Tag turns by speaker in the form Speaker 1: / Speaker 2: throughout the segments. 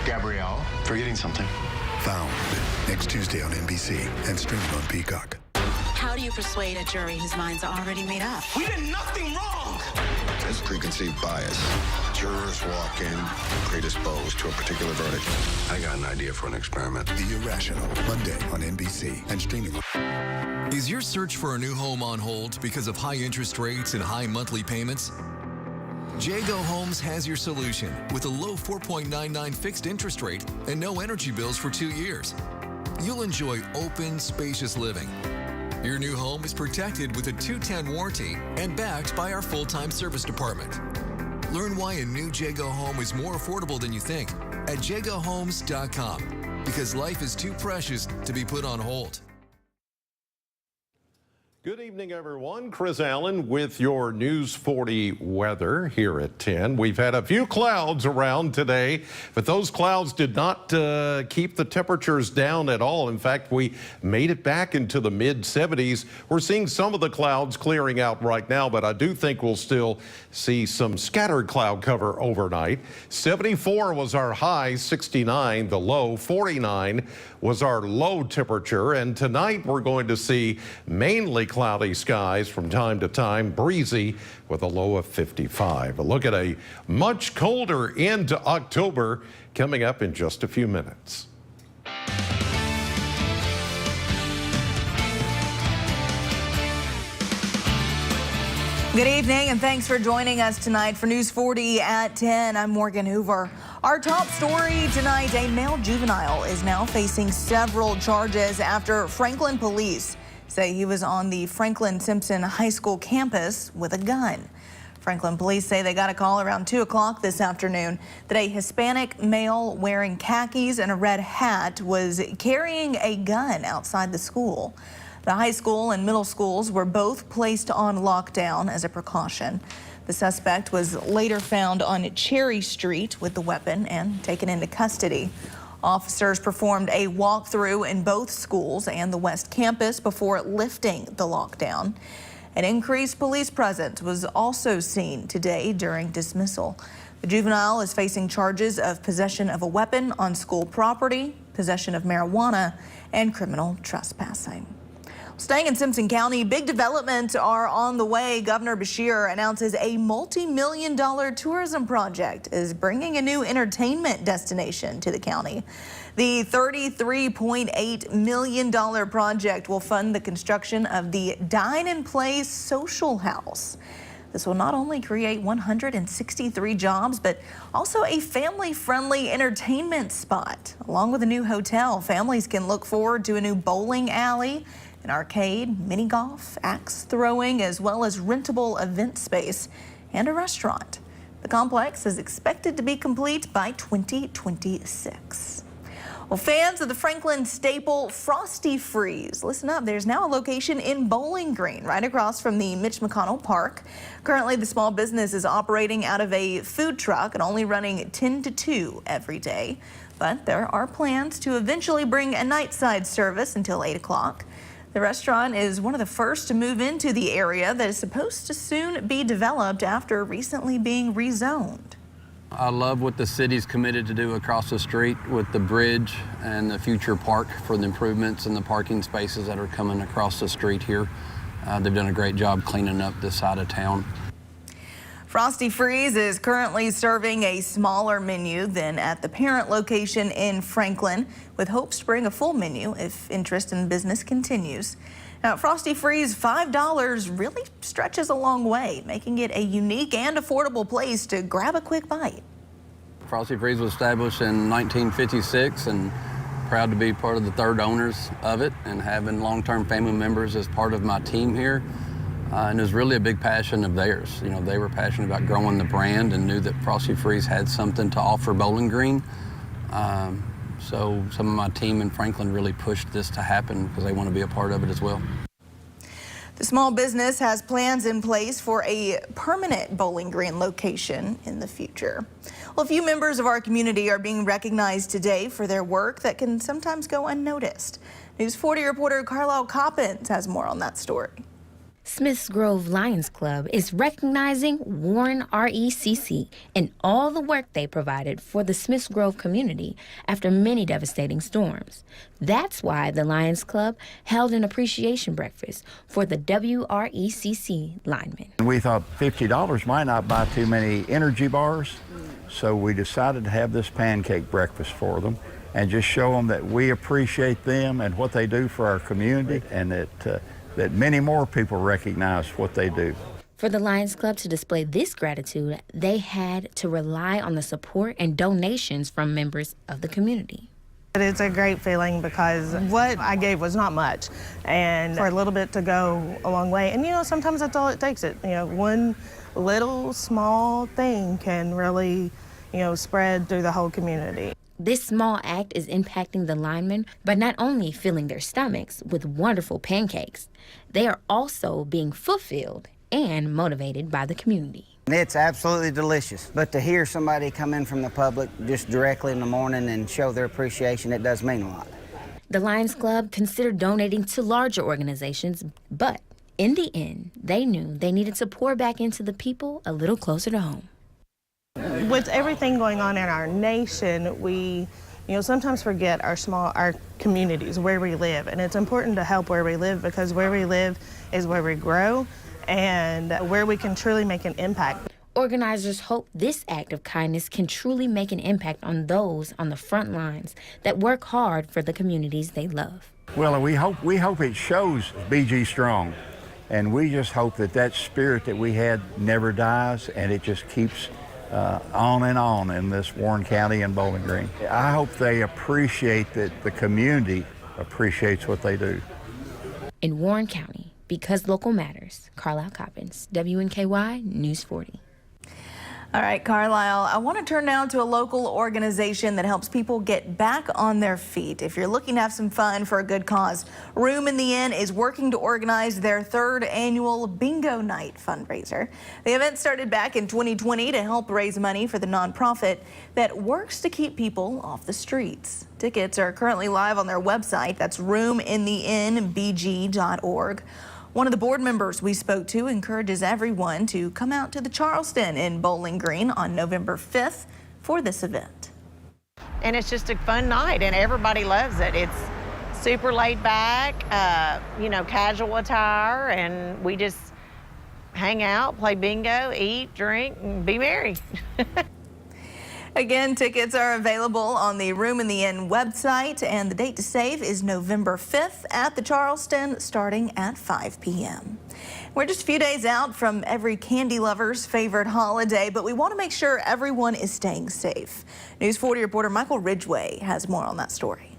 Speaker 1: Gabrielle, forgetting something.
Speaker 2: Found next Tuesday on NBC and streaming on Peacock.
Speaker 3: How do you persuade a jury whose minds are already made up?
Speaker 1: We did nothing wrong.
Speaker 4: There's preconceived bias. Jurors walk in predisposed to a particular verdict. I got an idea for an experiment.
Speaker 2: The Irrational, Monday on NBC and streaming.
Speaker 5: Is your search for a new home on hold because of high interest rates and high monthly payments? Jago Homes has your solution with a low 4.99 fixed interest rate and no energy bills for 2 years. You'll enjoy open, spacious living. Your new home is protected with a 210 warranty and backed by our full-time service department. Learn why a new Jago home is more affordable than you think at jagohomes.com, because life is too precious to be put on hold.
Speaker 6: Good evening, everyone. Chris Allen with your News 40 weather here at 10. We've had a few clouds around today, but those clouds did not keep the temperatures down at all. In fact, we made it back into the mid-70s. We're seeing some of the clouds clearing out right now, but I do think we'll still see some scattered cloud cover overnight. 74 was our high, 69 the low, 49 was our low temperature, and tonight we're going to see mainly cloudy skies from time to time, breezy with a low of 55. A look at a much colder end to October coming up in just a few minutes.
Speaker 7: Good evening and thanks for joining us tonight for News 40 at 10. I'm Morgan Hoover. Our top story tonight, a male juvenile is now facing several charges after Franklin police say he was on the Franklin Simpson High School campus with a gun. Franklin police say they got a call around 2 o'clock this afternoon that a Hispanic male wearing khakis and a red hat was carrying a gun outside the school. The high school and middle schools were both placed on lockdown as a precaution. The suspect was later found on Cherry Street with the weapon and taken into custody. Officers performed a walkthrough in both schools and the West Campus before lifting the lockdown. An increased police presence was also seen today during dismissal. The juvenile is facing charges of possession of a weapon on school property, possession of marijuana, and criminal trespassing. Staying in Simpson County, big developments are on the way. Governor Beshear announces a multi-million-dollar tourism project is bringing a new entertainment destination to the county. The $33.8 million project will fund the construction of the Dine and Play Social House. This will not only create 163 jobs, but also a family-friendly entertainment spot. Along with a new hotel, families can look forward to a new bowling alley, an arcade, mini golf, axe throwing, as well as rentable event space and a restaurant. The complex is expected to be complete by 2026. Well, fans of the Franklin staple Frosty Freeze, listen up. There's now a location in Bowling Green, right across from the Mitch McConnell Park. Currently, the small business is operating out of a food truck and only running 10 to 2 every day. But there are plans to eventually bring a nightside service until 8 o'clock. The restaurant is one of the first to move into the area that is supposed to soon be developed after recently being rezoned.
Speaker 8: I love what the city's committed to do across the street with the bridge and the future park for the improvements and the parking spaces that are coming across the street here. They've done a great job cleaning up this side of town.
Speaker 7: Frosty Freeze is currently serving a smaller menu than at the parent location in Franklin, with hopes to bring a full menu if interest in business continues. Now, Frosty Freeze, $5 really stretches a long way, making it a unique and affordable place to grab a quick bite.
Speaker 8: Frosty Freeze was established in 1956 and proud to be part of the third owners of it and having long-term family members as part of my team here. And it was really a big passion of theirs. You know, they were passionate about growing the brand and knew that Frosty Freeze had something to offer Bowling Green. So some of my team in Franklin really pushed this to happen because they want to be a part of it as well.
Speaker 7: The small business has plans in place for a permanent Bowling Green location in the future. Well, a few members of our community are being recognized today for their work that can sometimes go unnoticed. News 40 reporter Carlisle Coppins has more on that story.
Speaker 9: Smiths Grove Lions Club is recognizing Warren RECC and all the work they provided for the Smiths Grove community after many devastating storms. That's why the Lions Club held an appreciation breakfast for the WRECC linemen.
Speaker 10: We thought $50 might not buy too many energy bars, so we decided to have this pancake breakfast for them and just show them that we appreciate them and what they do for our community, and that many more people recognize what they do.
Speaker 9: For the Lions Club to display this gratitude, they had to rely on the support and donations from members of the community.
Speaker 11: It's a great feeling because what I gave was not much, and for a little bit to go a long way. And sometimes that's all it takes. One little small thing can really, spread through the whole community.
Speaker 9: This small act is impacting the linemen by not only filling their stomachs with wonderful pancakes, they are also being fulfilled and motivated by the community.
Speaker 12: It's absolutely delicious, but to hear somebody come in from the public just directly in the morning and show their appreciation, it does mean a lot.
Speaker 9: The Lions Club considered donating to larger organizations, but in the end, they knew they needed to pour back into the people a little closer to home.
Speaker 11: With everything going on in our nation, we sometimes forget our communities, where we live. And it's important to help where we live, because where we live is where we grow and where we can truly make an impact.
Speaker 9: Organizers hope this act of kindness can truly make an impact on those on the front lines that work hard for the communities they love.
Speaker 10: Well, we hope it shows BG strong, and we just hope that spirit that we had never dies, and it just keeps on and on in this Warren County and Bowling Green. I hope they appreciate that the community appreciates what they do.
Speaker 9: In Warren County, because local matters, Carlisle Coppins, WNKY News 40.
Speaker 7: All right, Carlisle, I want to turn now to a local organization that helps people get back on their feet. If you're looking to have some fun for a good cause, Room in the Inn is working to organize their third annual Bingo Night fundraiser. The event started back in 2020 to help raise money for the nonprofit that works to keep people off the streets. Tickets are currently live on their website. That's roominthenbg.org. One of the board members we spoke to encourages everyone to come out to the Charleston in Bowling Green on November 5th for this event.
Speaker 13: And it's just a fun night, and everybody loves it. It's super laid back, casual attire, and we just hang out, play bingo, eat, drink, and be merry.
Speaker 7: Again, tickets are available on the Room in the Inn website, and the date to save is November 5th at the Charleston, starting at 5 p.m. We're just a few days out from every candy lover's favorite holiday, but we want to make sure everyone is staying safe. News 40 reporter Michael Ridgway has more on that story.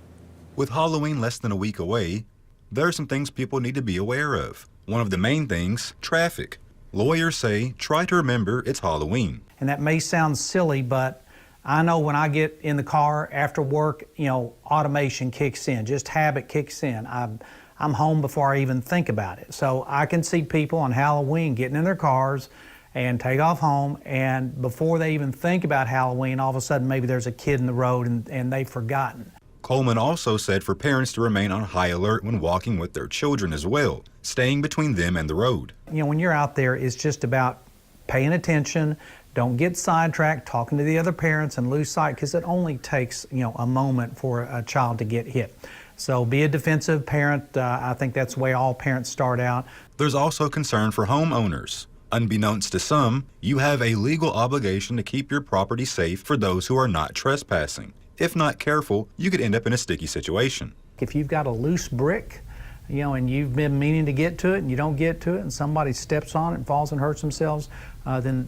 Speaker 14: With Halloween less than a week away, there are some things people need to be aware of. One of the main things, traffic. Lawyers say try to remember it's Halloween.
Speaker 15: And that may sound silly, but I know when I get in the car after work, automation kicks in, just habit kicks in. I'm home before I even think about it. So I can see people on Halloween getting in their cars and take off home, and before they even think about Halloween, all of a sudden maybe there's a kid in the road and they've forgotten.
Speaker 14: Coleman also said for parents to remain on high alert when walking with their children as well, staying between them and the road.
Speaker 15: When you're out there, it's just about paying attention. Don't get sidetracked talking to the other parents and lose sight, because it only takes a moment for a child to get hit. So be a defensive parent. I think that's the way all parents start out.
Speaker 14: There's also concern for homeowners. Unbeknownst to some, you have a legal obligation to keep your property safe for those who are not trespassing. If not careful, you could end up in a sticky situation.
Speaker 15: If you've got a loose brick, and you've been meaning to get to it and you don't get to it, and somebody steps on it and falls and hurts themselves, then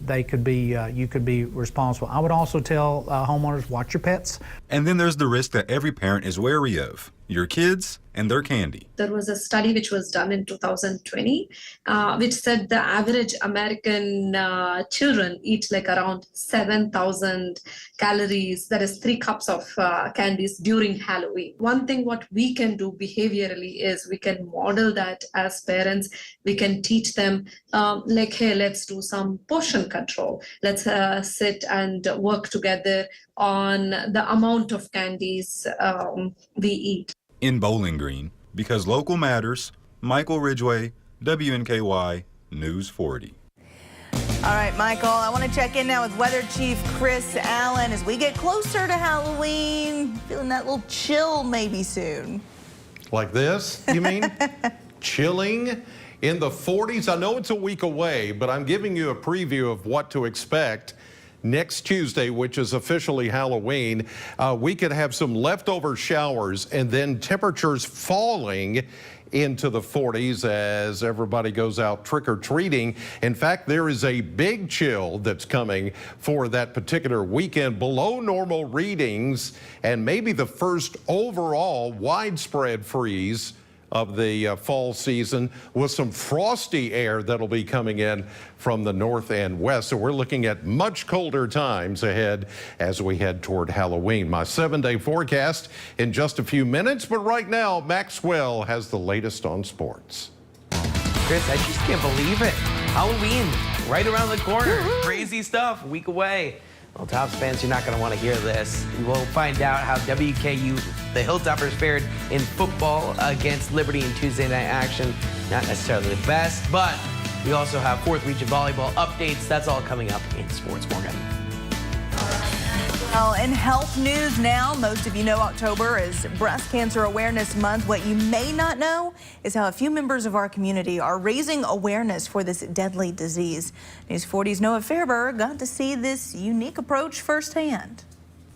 Speaker 15: you could be responsible. I would also tell homeowners, watch your pets.
Speaker 14: And then there's the risk that every parent is wary of, your kids and their candy.
Speaker 16: There was a study which was done in 2020, which said the average American children eat like around 7,000 calories, that is 3 cups of candies during Halloween. One thing what we can do behaviorally is we can model that as parents. We can teach them hey, let's do some portion control. Let's sit and work together on the amount of candies we eat.
Speaker 14: In Bowling Green, because local matters, Michael Ridgway, WNKY News 40.
Speaker 7: All right, Michael, I want to check in now with Weather Chief Chris Allen as we get closer to Halloween. Feeling that little chill maybe soon.
Speaker 6: Like this, you mean? Chilling in the 40s. I know it's a week away, but I'm giving you a preview of what to expect next Tuesday, which is officially Halloween. We could have some leftover showers and then temperatures falling into the 40s as everybody goes out trick-or-treating. In fact, there is a big chill that's coming for that particular weekend, below normal readings, and maybe the first overall widespread freeze of the fall season, with some frosty air that'll be coming in from the north and west. So we're looking at much colder times ahead as we head toward Halloween. My 7-day forecast in just a few minutes, but right now, Maxwell has the latest on sports.
Speaker 17: Chris, I just can't believe it. Halloween, right around the corner. Crazy stuff, a week away. Well, Tops fans, you're not going to want to hear this. We'll find out how WKU, the Hilltoppers, fared in football against Liberty in Tuesday night action. Not necessarily the best, but we also have 4th Region Volleyball updates. That's all coming up in Sports Morgan.
Speaker 7: Well, in health news now, most of you know October is Breast Cancer Awareness Month. What you may not know is how a few members of our community are raising awareness for this deadly disease. News 40's Noah Fairber got to see this unique approach firsthand.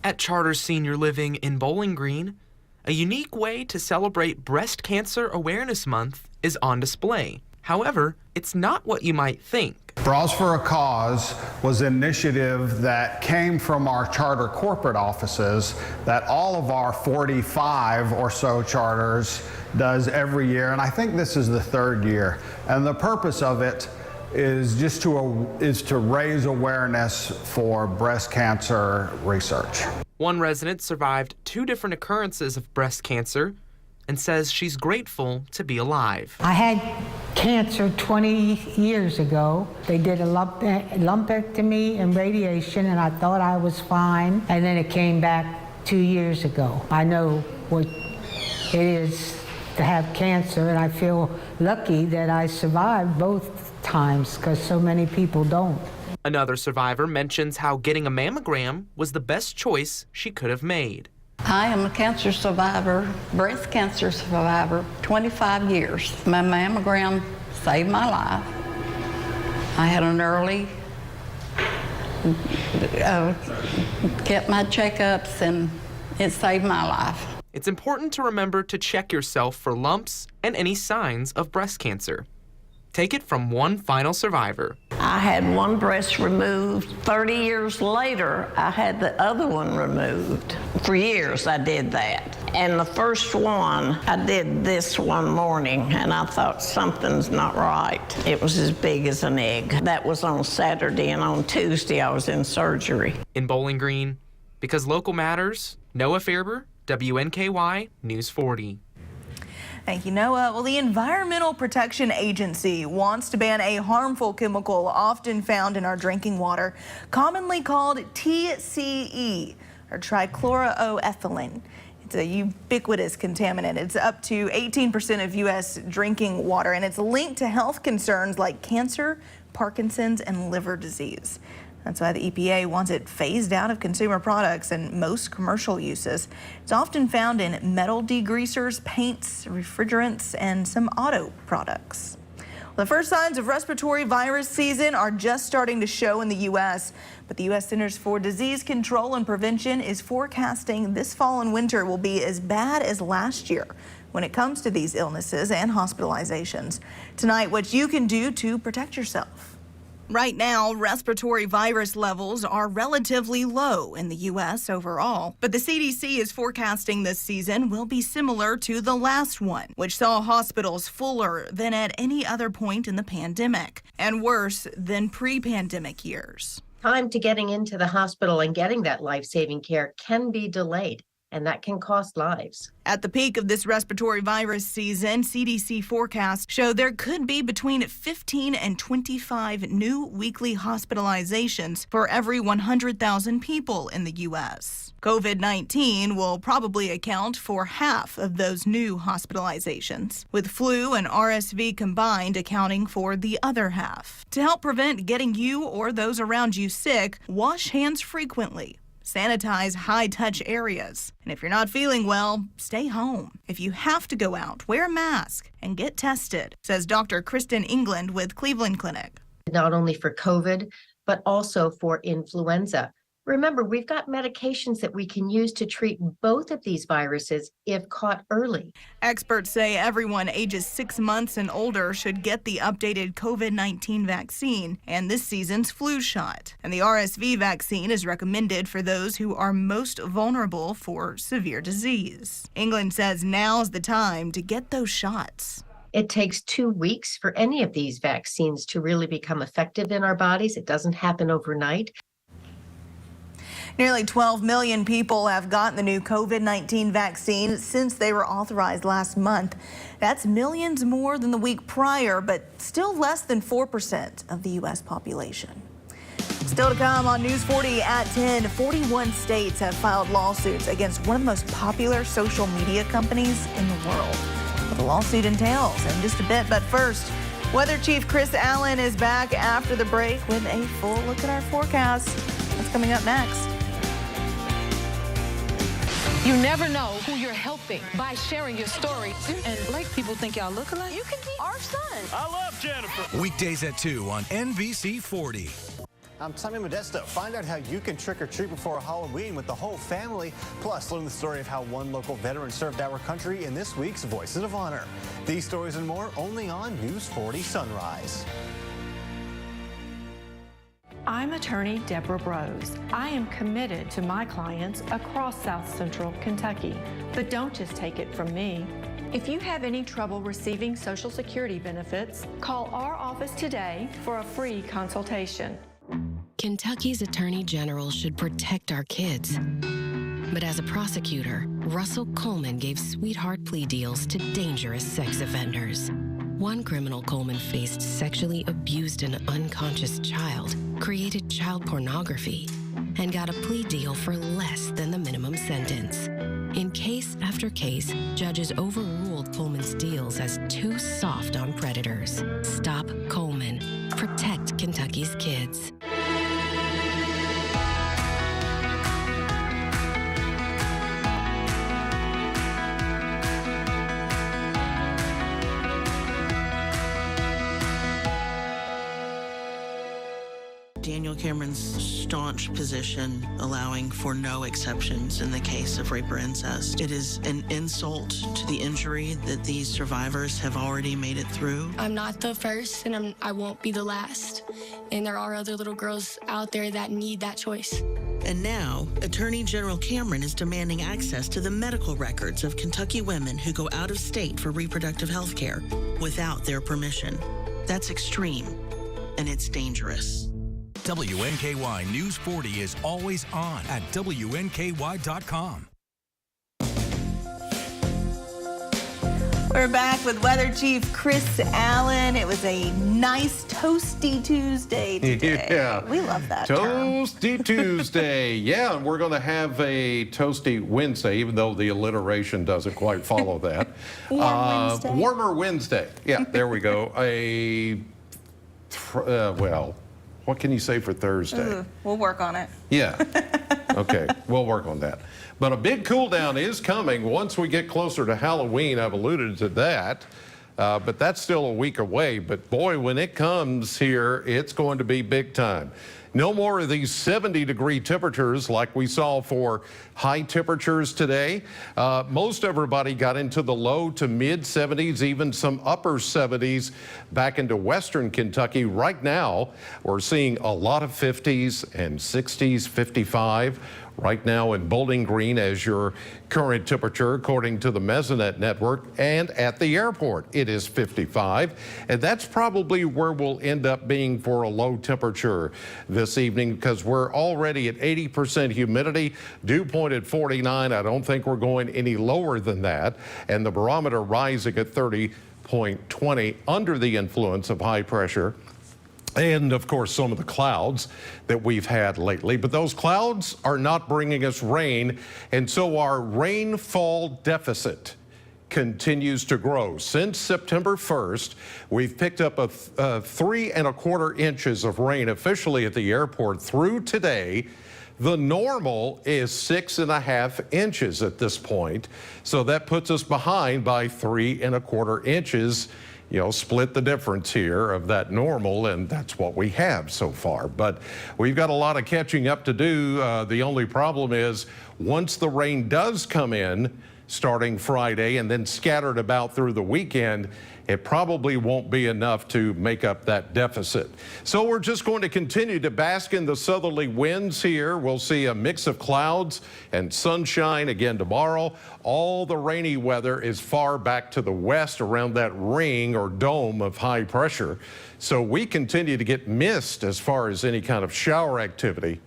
Speaker 18: At Charter Senior Living in Bowling Green, a unique way to celebrate Breast Cancer Awareness Month is on display. However, it's not what you might think.
Speaker 19: Bras for a Cause was an initiative that came from our charter corporate offices that all of our 45 or so charters does every year, and I think this is the 3rd year. And the purpose of it is just to raise awareness for breast cancer research.
Speaker 18: One resident survived 2 different occurrences of breast cancer and says she's grateful to be alive.
Speaker 20: I had cancer 20 years ago. They did a lumpectomy and radiation, and I thought I was fine. And then it came back 2 years ago. I know what it is to have cancer, and I feel lucky that I survived both times because so many people don't.
Speaker 18: Another survivor mentions how getting a mammogram was the best choice she could have made.
Speaker 21: I am a cancer survivor, breast cancer survivor, 25 years. My mammogram saved my life. I had an early, kept my checkups, and it saved my life.
Speaker 18: It's important to remember to check yourself for lumps and any signs of breast cancer. Take it from one final survivor.
Speaker 22: I had one breast removed. 30 years later, I had the other one removed. For years, I did that. And the first one, I did this one morning, and I thought something's not right. It was as big as an egg. That was on Saturday, and on Tuesday, I was in surgery.
Speaker 18: In Bowling Green, because local matters, Noah Fairber, WNKY News 40.
Speaker 7: Thank you, Noah. Well, the Environmental Protection Agency wants to ban a harmful chemical often found in our drinking water, commonly called TCE, or trichloroethylene. It's a ubiquitous contaminant. It's up to 18% of U.S. drinking water, and it's linked to health concerns like cancer, Parkinson's, and liver disease. That's why the EPA wants it phased out of consumer products and most commercial uses. It's often found in metal degreasers, paints, refrigerants, and some auto products. Well, the first signs of respiratory virus season are just starting to show in the U.S., but the U.S. Centers for Disease Control and Prevention is forecasting this fall and winter will be as bad as last year when it comes to these illnesses and hospitalizations. Tonight, what you can do to protect yourself. Right now, respiratory virus levels are relatively low in the U.S. overall, but the CDC is forecasting this season will be similar to the last one, which saw hospitals fuller than at any other point in the pandemic, and worse than pre-pandemic years.
Speaker 23: Time to getting into the hospital and getting that life-saving care can be delayed.
Speaker 1: and that can cost lives.
Speaker 7: At the peak of this respiratory virus season, CDC forecasts show there could be between 15 and 25 new weekly hospitalizations for every 100,000 people in the U.S. COVID-19 will probably account for half of those new hospitalizations, with flu and RSV combined accounting for the other half. To help prevent getting you or those around you sick, wash hands frequently. Sanitize high-touch areas. And if you're not feeling well, stay home. If you have to go out, wear a mask and get tested, says Dr. Kristen England with Cleveland Clinic.
Speaker 1: Not only for COVID, but also for influenza. Remember, we've got medications that we can use to treat both of these viruses if caught early.
Speaker 7: Experts say everyone ages 6 months and older should get the updated COVID-19 vaccine and this season's flu shot. And the RSV vaccine is recommended for those who are most vulnerable for severe disease. England says now's the time to get those shots.
Speaker 1: It takes 2 weeks for any of these vaccines to really become effective in our bodies. It doesn't happen overnight.
Speaker 7: Nearly 12 million people have gotten the new COVID-19 vaccine since they were authorized last month. That's millions more than the week prior, but still less than 4% of the U.S. population. Still to come on News 40 at 10, 41 states have filed lawsuits against one of the most popular social media companies in the world. What the lawsuit entails in just a bit, but first, Weather Chief Chris Allen is back after the break with a full look at our forecast. That's coming up next.
Speaker 3: You never know who you're helping by sharing your story. And like people think y'all look alike. You can be our son.
Speaker 23: I love Jennifer.
Speaker 24: Weekdays at 2 on NBC 40.
Speaker 23: I'm Tommy Modesto. Find out how you can trick or treat before Halloween with the whole family. Plus, learn the story of how one local veteran served our country in this week's Voices of Honor. These stories and more only on News 40 Sunrise.
Speaker 25: I'm attorney Deborah Brose. I am committed to my clients across South Central Kentucky. But don't just take it from me. If you have any trouble receiving Social Security benefits, call our office today for a free consultation.
Speaker 26: Kentucky's Attorney General should protect our kids. But as a prosecutor, Russell Coleman gave sweetheart plea deals to dangerous sex offenders. One criminal Coleman faced sexually abused an unconscious child, created child pornography, and got a plea deal for less than the minimum sentence. In case after case, judges overruled Coleman's deals as too soft on predators. Stop Coleman. Protect Kentucky's kids.
Speaker 27: Daniel Cameron's staunch position allowing for no exceptions in the case of rape or incest. It is an insult to the injury that these survivors have already made it through.
Speaker 28: I'm not the first, and I won't be the last. And there are other little girls out there that need that choice.
Speaker 27: And now, Attorney General Cameron is demanding access to the medical records of Kentucky women who go out of state for reproductive health care without their permission. That's extreme, and it's dangerous.
Speaker 24: WNKY News 40 is always on at WNKY.com.
Speaker 7: We're back with Weather Chief Chris Allen. It was a nice toasty Tuesday today.
Speaker 6: Yeah.
Speaker 7: We love that term.
Speaker 6: Toasty Tuesday. Yeah, and we're going to have a toasty Wednesday, even though the alliteration doesn't quite follow that. Warmer Wednesday. Yeah, there we go. Well, what can you say for Thursday?
Speaker 7: We'll work on it.
Speaker 6: Yeah. Okay, we'll work on that. But a big cool down is coming once we get closer to Halloween. I've alluded to that. But that's still a week away. But boy, when it comes here, it's going to be big time. No more of these 70-degree temperatures like we saw for high temperatures today. Most everybody got into the low to mid 70s, even some upper 70s back into western Kentucky. Right now, we're seeing a lot of 50s and 60s, 55 right now in Bowling Green as your current temperature according to the Mesonet network, and at the airport it is 55, and that's probably where we'll end up being for a low temperature this evening because we're already at 80% humidity, dew point at 49. I don't think we're going any lower than that, and the barometer rising at 30.20 under the influence of high pressure. And of course, some of the clouds that we've had lately, but those clouds are not bringing us rain. And so our rainfall deficit continues to grow. Since September 1st, we've picked up 3¼ inches of rain officially at the airport through today. The normal is 6½ inches at this point. So that puts us behind by 3¼ inches. You know, split the difference here of that normal, and that's what we have so far. But we've got a lot of catching up to do. The only problem is once the rain does come in starting Friday and then scattered about through the weekend, it probably won't be enough to make up that deficit. So we're just going to continue to bask in the southerly winds here. We'll see a mix of clouds and sunshine again tomorrow. All the rainy weather is far back to the west around that ring or dome of high pressure. So we continue to get mist as far as any kind of shower activity.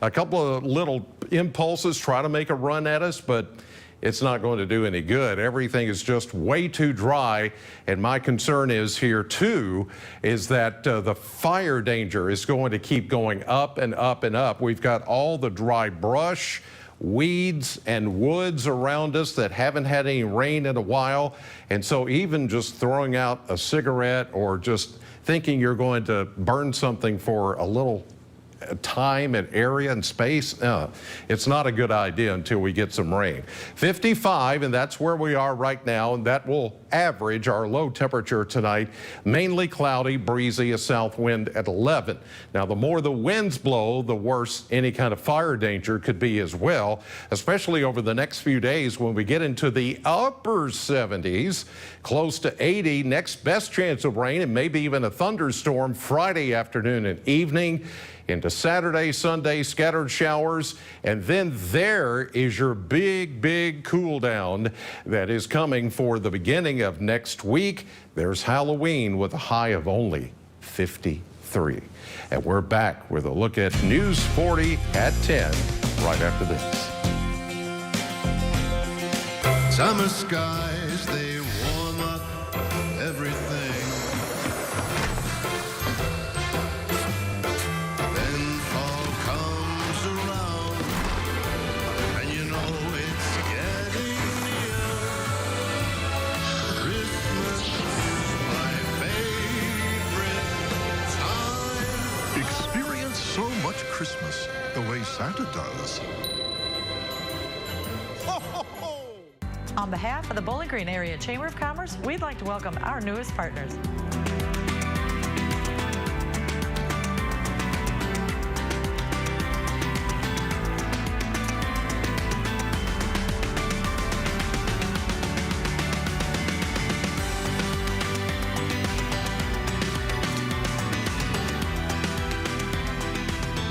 Speaker 6: A couple of little impulses try to make a run at us, but it's not going to do any good. Everything is just way too dry. And my concern is here too, is that the fire danger is going to keep going up and up and up. We've got all the dry brush, weeds and woods around us that haven't had any rain in a while. And so even just throwing out a cigarette or just thinking you're going to burn something for a little time and area and space, it's not a good idea until we get some rain. 55, and that's where we are right now, and that will average our low temperature tonight. Mainly cloudy, breezy, a south wind at 11. Now, the more the winds blow, the worse any kind of fire danger could be as well, especially over the next few days when we get into the upper 70s, close to 80. Next best chance of rain and maybe even a thunderstorm Friday afternoon and evening. Into Saturday, Sunday, scattered showers, and then there is your big cool down that is coming for the beginning of next week. There's Halloween with a high of only 53. And we're back with a look at News 40 at 10 right after this.
Speaker 2: Summer skies, they warm up everything.
Speaker 4: Christmas the way Santa does.
Speaker 5: On behalf of the Bowling Green Area Chamber of Commerce, we'd like to welcome our newest partners.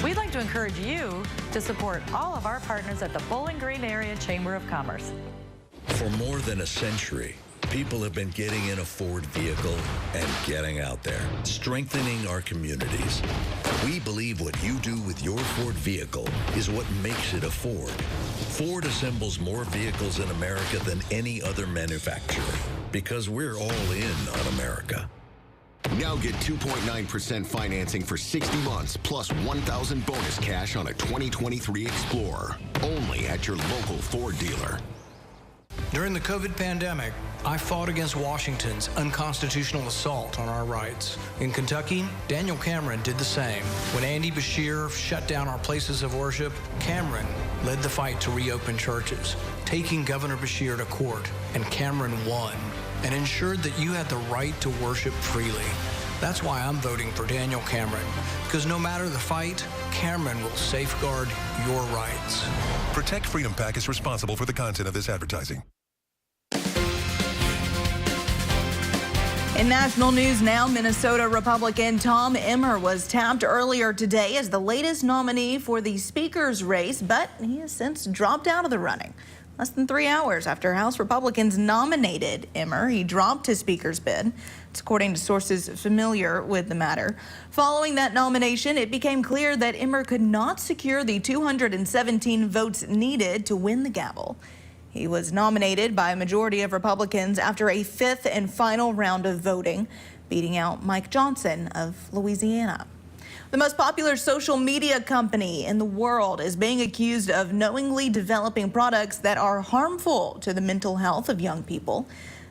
Speaker 5: We'd like to encourage you to support all of our partners at the Bowling Green Area Chamber of Commerce.
Speaker 24: For more than a century, people have been getting in a Ford vehicle and getting out there, strengthening our communities. We believe what you do with your Ford vehicle is what makes it a Ford. Ford assembles more vehicles in America than any other manufacturer because we're all in on America.
Speaker 8: Now get 2.9% financing for 60 months plus $1,000 bonus cash on a 2023 Explorer. Only at your local Ford dealer.
Speaker 9: During the COVID pandemic, I fought against Washington's unconstitutional assault on our rights. In Kentucky, Daniel Cameron did the same. When Andy Beshear shut down our places of worship, Cameron led the fight to reopen churches, taking Governor Beshear to court, and Cameron won and ensured that you had the right to worship freely. That's why I'm voting for Daniel Cameron, because no matter the fight, Cameron will safeguard your rights.
Speaker 24: Protect Freedom PAC is responsible for the content of this advertising.
Speaker 7: In national news now, Minnesota Republican Tom Emmer was tapped earlier today as the latest nominee for the speaker's race, but he has since dropped out of the running. Less than 3 hours after House Republicans nominated Emmer, he dropped his speaker's bid. It's according to sources familiar with the matter. Following that nomination, it became clear that Emmer could not secure the 217 votes needed to win the gavel. He was nominated by a majority of Republicans after a 5th and final round of voting, beating out Mike Johnson of Louisiana. The most popular social media company in the world is being accused of knowingly developing products that are harmful to the mental health of young people.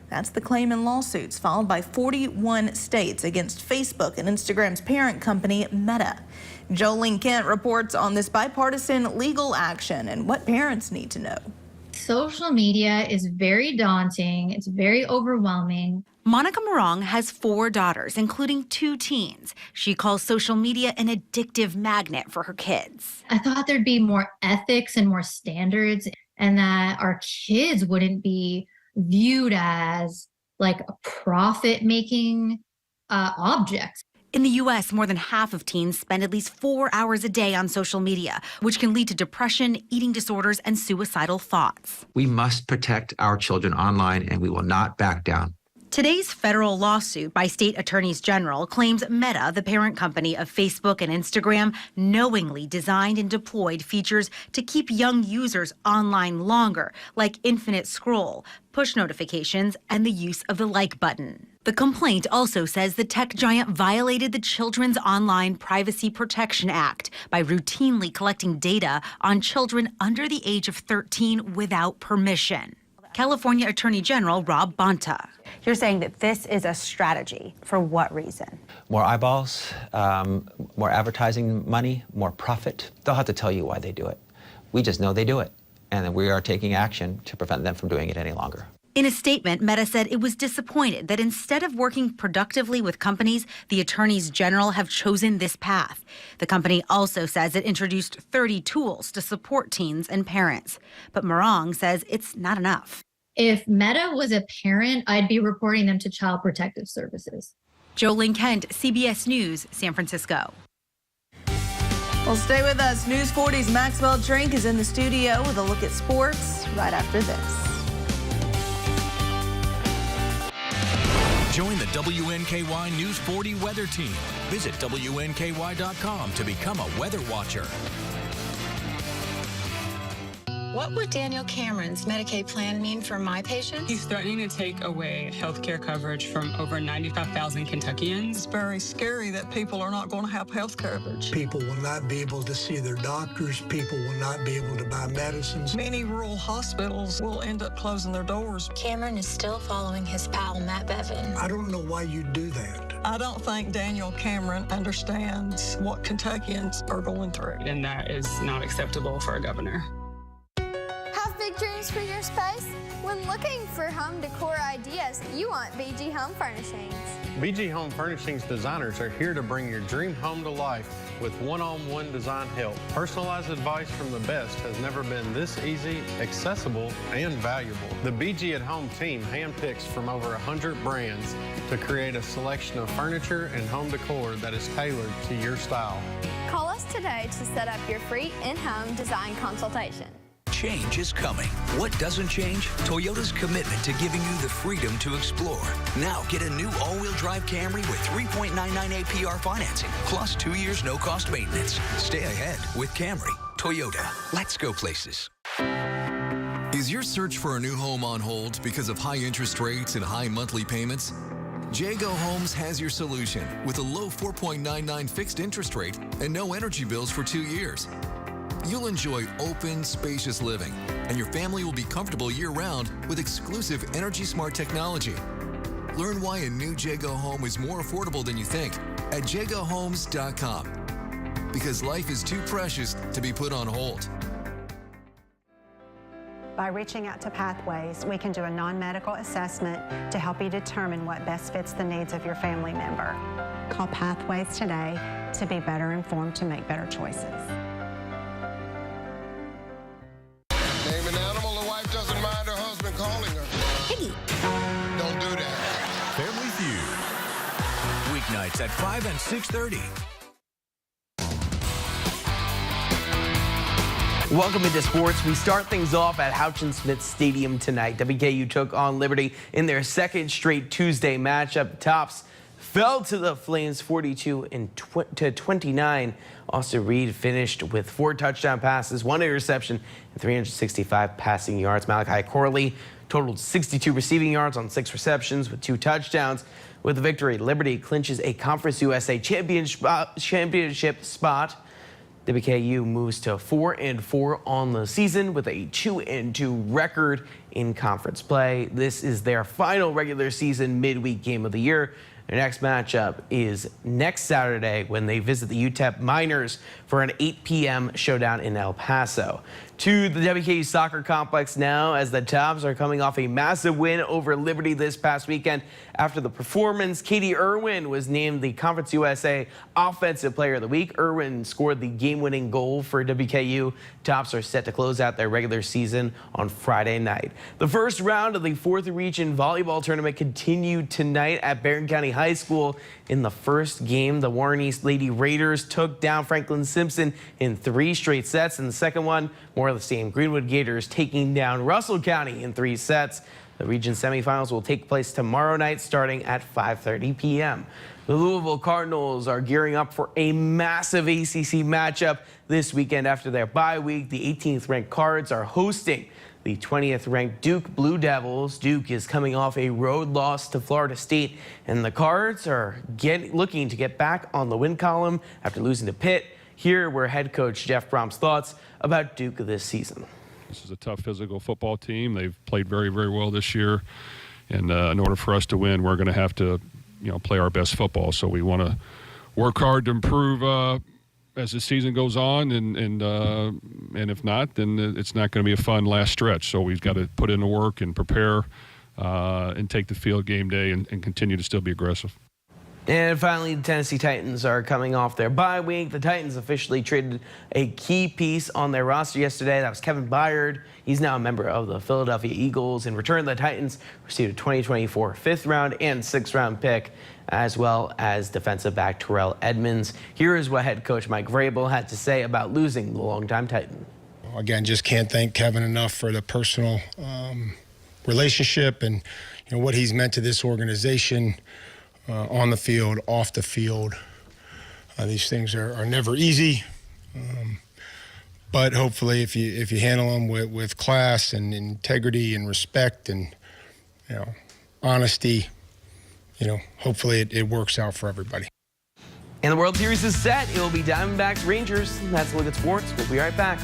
Speaker 7: That's the claim in lawsuits filed by 41 states against Facebook and Instagram's parent company, Meta. Jolene Kent reports on this bipartisan legal action and what parents need to know.
Speaker 10: Social media is very daunting. It's very overwhelming.
Speaker 11: Monica Morong has 4 daughters, including 2 teens. She calls social media an addictive magnet for her kids.
Speaker 10: I thought there'd be more ethics and more standards, and that our kids wouldn't be viewed as like a profit-making object.
Speaker 11: In the U.S., more than half of teens spend at least 4 hours a day on social media, which can lead to depression, eating disorders, and suicidal thoughts.
Speaker 12: We must protect our children online, and we will not back down.
Speaker 11: Today's federal lawsuit by state attorneys general claims Meta, the parent company of Facebook and Instagram, knowingly designed and deployed features to keep young users online longer, like infinite scroll, push notifications, and the use of the like button. The complaint also says the tech giant violated the Children's Online Privacy Protection Act by routinely collecting data on children under the age of 13 without permission. California Attorney General Rob Bonta.
Speaker 13: You're saying that this is a strategy. For what reason?
Speaker 12: More eyeballs, more advertising money, more profit. They'll have to tell you why they do it. We just know they do it, and we are taking action to prevent them from doing it any longer.
Speaker 11: In a statement, Meta said it was disappointed that instead of working productively with companies, the attorneys general have chosen this path. The company also says it introduced 30 tools to support teens and parents. But Morong says it's not enough.
Speaker 10: If Meta was a parent, I'd be reporting them to Child Protective Services.
Speaker 11: Jolene Kent, CBS News, San Francisco.
Speaker 7: Well, stay with us. News 40's Maxwell Trink is in the studio with a look at sports right after this.
Speaker 14: Join the WNKY News 40 weather team. Visit WNKY.com to become a weather watcher.
Speaker 15: What would Daniel Cameron's Medicaid plan mean for my patients?
Speaker 16: He's threatening to take away health care coverage from over 95,000 Kentuckians.
Speaker 17: It's very scary that people are not going to have health coverage.
Speaker 29: People will not be able to see their doctors. People will not be able to buy medicines.
Speaker 17: Many rural hospitals will end up closing their doors.
Speaker 15: Cameron is still following his pal, Matt Bevin.
Speaker 29: I don't know why you do that.
Speaker 17: I don't think Daniel Cameron understands what Kentuckians are going through.
Speaker 16: And that is not acceptable for a governor.
Speaker 30: Have big dreams for your space? When looking for home decor ideas, you want BG Home Furnishings.
Speaker 31: BG Home Furnishings designers are here to bring your dream home to life with one-on-one design help. Personalized advice from the best has never been this easy, accessible, and valuable. The BG at Home team handpicks from over 100 brands to create a selection of furniture and home decor that is tailored to your style.
Speaker 30: Call us today to set up your free in-home design consultation.
Speaker 32: Change is coming. What doesn't change? Toyota's commitment to giving you the freedom to explore. Now get a new all-wheel drive Camry with 3.99 APR financing, plus 2 years no-cost maintenance. Stay ahead with Camry. Toyota. Let's go places.
Speaker 33: Is your search for a new home on hold because of high interest rates and high monthly payments? Jago Homes has your solution with a low 4.99 fixed interest rate and no energy bills for 2 years. You'll enjoy open, spacious living, and your family will be comfortable year-round with exclusive energy-smart technology. Learn why a new Jago home is more affordable than you think at jagohomes.com. Because life is too precious to be put on hold.
Speaker 34: By reaching out to Pathways, we can do a non-medical assessment to help you determine what best fits the needs of your family member. Call Pathways today to be better informed to make better choices.
Speaker 35: Name an animal the wife doesn't mind her husband calling her.
Speaker 34: Piggy.
Speaker 35: Don't do that.
Speaker 14: Family Feud. Weeknights at 5 and 6:30.
Speaker 1: Welcome into sports. We start things off at Houchin-Smith Stadium tonight. WKU took on Liberty in their second straight Tuesday matchup. Tops fell to the Flames 42-29. Austin Reed finished with 4 touchdown passes, 1 interception, and 365 passing yards. Malachi Corley totaled 62 receiving yards on 6 receptions with 2 touchdowns. With the victory, Liberty clinches a Conference USA championship spot. WKU moves to 4-4 on the season with a 2-2 record in conference play. This is their final regular season midweek game of the year. Their next matchup is next Saturday when they visit the UTEP Miners for an 8 p.m. showdown in El Paso. To the WKU soccer complex now, as the Tops are coming off a massive win over Liberty this past weekend. After the performance, Katie Irwin was named the Conference USA Offensive Player of the Week. Irwin scored the game-winning goal for WKU. Tops are set to close out their regular season on Friday night. The first round of the 4th Region Volleyball Tournament continued tonight at Barron County High School. In the first game, the Warren East Lady Raiders took down Franklin Simpson in 3 straight sets. In the second one, more of the same. Greenwood Gators taking down Russell County in 3 sets. The region semifinals will take place tomorrow night starting at 5:30 p.m. The Louisville Cardinals are gearing up for a massive ACC matchup this weekend after their bye week. The 18th ranked Cards are hosting the 20th ranked Duke Blue Devils. Duke is coming off a road loss to Florida State, and the Cards are looking to get back on the win column after losing to Pitt. Here were head coach Jeff Brom's thoughts about Duke this season.
Speaker 2: This is a tough physical football team. They've played very, very well this year. And in order for us to win, we're going to have to, play our best football. So we want to work hard to improve as the season goes on. And if not, then it's not going to be a fun last stretch. So we've got to put in the work and prepare and take the field game day and continue to still be aggressive.
Speaker 1: And finally, the Tennessee Titans are coming off their bye week. The Titans officially traded a key piece on their roster yesterday. That was Kevin Byard. He's now a member of the Philadelphia Eagles. In return, the Titans received a 2024 5th-round and 6th-round pick, as well as defensive back Terrell Edmonds. Here is what head coach Mike Vrabel had to say about losing the longtime Titan.
Speaker 3: Again, just can't thank Kevin enough for the personal relationship and what he's meant to this organization. On the field, off the field. These things are never easy, but hopefully if you handle them with class and integrity and respect and honesty, hopefully it works out for everybody.
Speaker 1: And the World Series is set. It will be Diamondbacks Rangers. That's a look at sports. We'll be right back.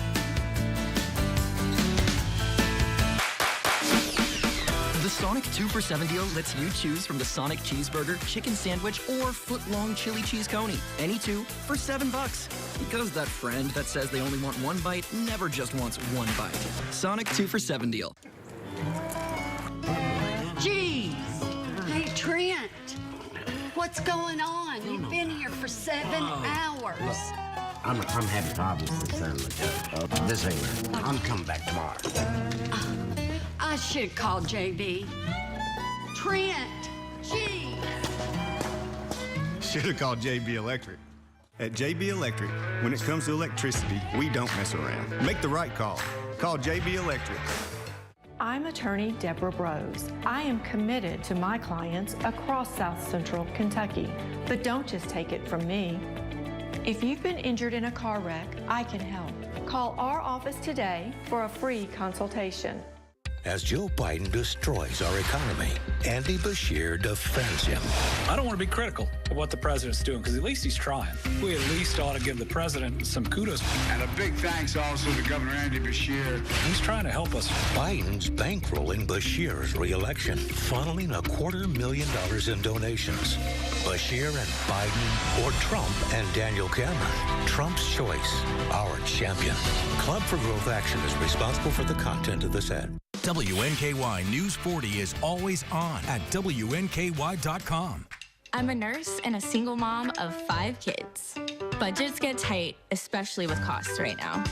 Speaker 4: The Sonic 2 for $7 deal lets you choose from the Sonic Cheeseburger, Chicken Sandwich, or Foot-Long Chili Cheese Coney. Any 2 for $7. Because that friend that says they only want 1 bite never just wants 1 bite. Sonic 2 for $7 deal.
Speaker 6: Jeez! Hey, Trent! What's going on? You've been here for 7 hours.
Speaker 18: I'm having problems with this ain't. I'm coming back tomorrow.
Speaker 6: I should call JB. Trent, jeez.
Speaker 19: Should have called JB Electric. At JB Electric, when it comes to electricity, we don't mess around. Make the right call. Call JB Electric.
Speaker 20: I'm attorney Deborah Brose. I am committed to my clients across South Central Kentucky. But don't just take it from me. If you've been injured in a car wreck, I can help. Call our office today for a free consultation.
Speaker 24: As Joe Biden destroys our economy, Andy Beshear defends him.
Speaker 21: I don't want to be critical of what the president's doing, because at least he's trying. We at least ought to give the president some kudos.
Speaker 22: And a big thanks also to Governor Andy Beshear.
Speaker 21: He's trying to help us.
Speaker 24: Biden's bankrolling Beshear's re-election, funneling $250,000 in donations. Beshear and Biden, or Trump and Daniel Cameron. Trump's choice, our champion. Club for Growth Action is responsible for the content of this ad.
Speaker 14: WNKY News 40 is always on at WNKY.com.
Speaker 23: I'm a nurse and a single mom of 5 kids. Budgets get tight, especially with costs right now.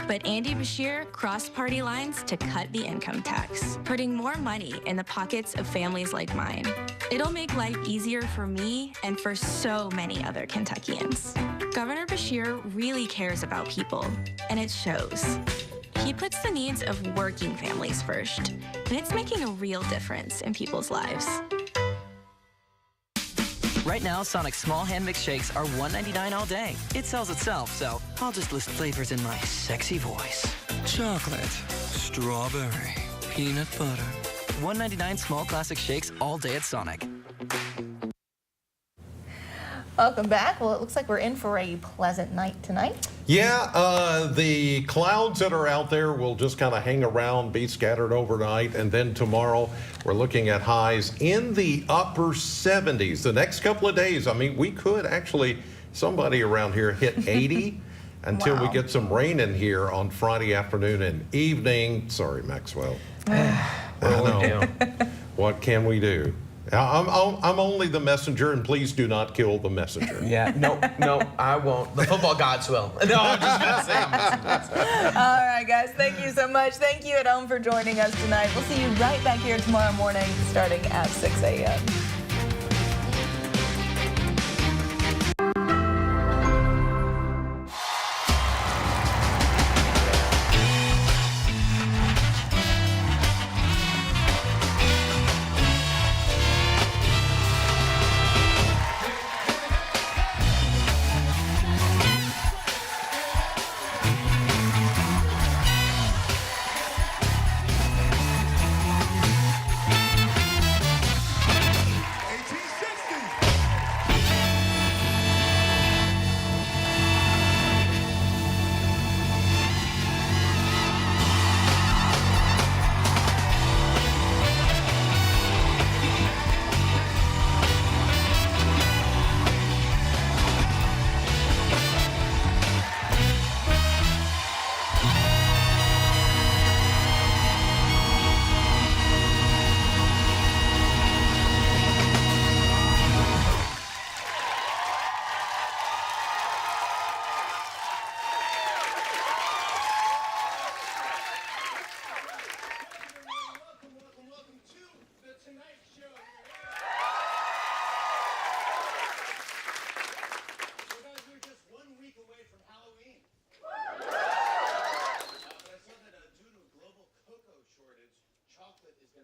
Speaker 23: But Andy Bashir crossed party lines to cut the income tax, putting more money in the pockets of families like mine. It'll make life easier for me and for so many other Kentuckians. Governor Bashir really cares about people, and it shows. He puts the needs of working families first, and it's making a real difference in people's lives.
Speaker 4: Right now, Sonic's small hand mix shakes are $1.99 all day. It sells itself, so I'll just list flavors in my sexy voice.
Speaker 5: Chocolate, strawberry, peanut butter.
Speaker 4: $1.99 small classic shakes all day at Sonic.
Speaker 7: Welcome back. Well, it looks like we're in for a pleasant night tonight.
Speaker 8: Yeah, the clouds that are out there will just kind of hang around, be scattered overnight, and then tomorrow we're looking at highs in the upper 70s. The next couple of days, I mean, we could actually, somebody around here hit 80 until we get some rain in here on Friday afternoon and evening. Sorry, Maxwell. What can we do? I'm only the messenger, and please do not kill the messenger.
Speaker 1: Yeah, no, I won't. The football gods will. No, I'm just going to say I'm messenger.
Speaker 7: All right, guys, thank you so much. Thank you at home for joining us tonight. We'll see you right back here tomorrow morning starting at 6 a.m.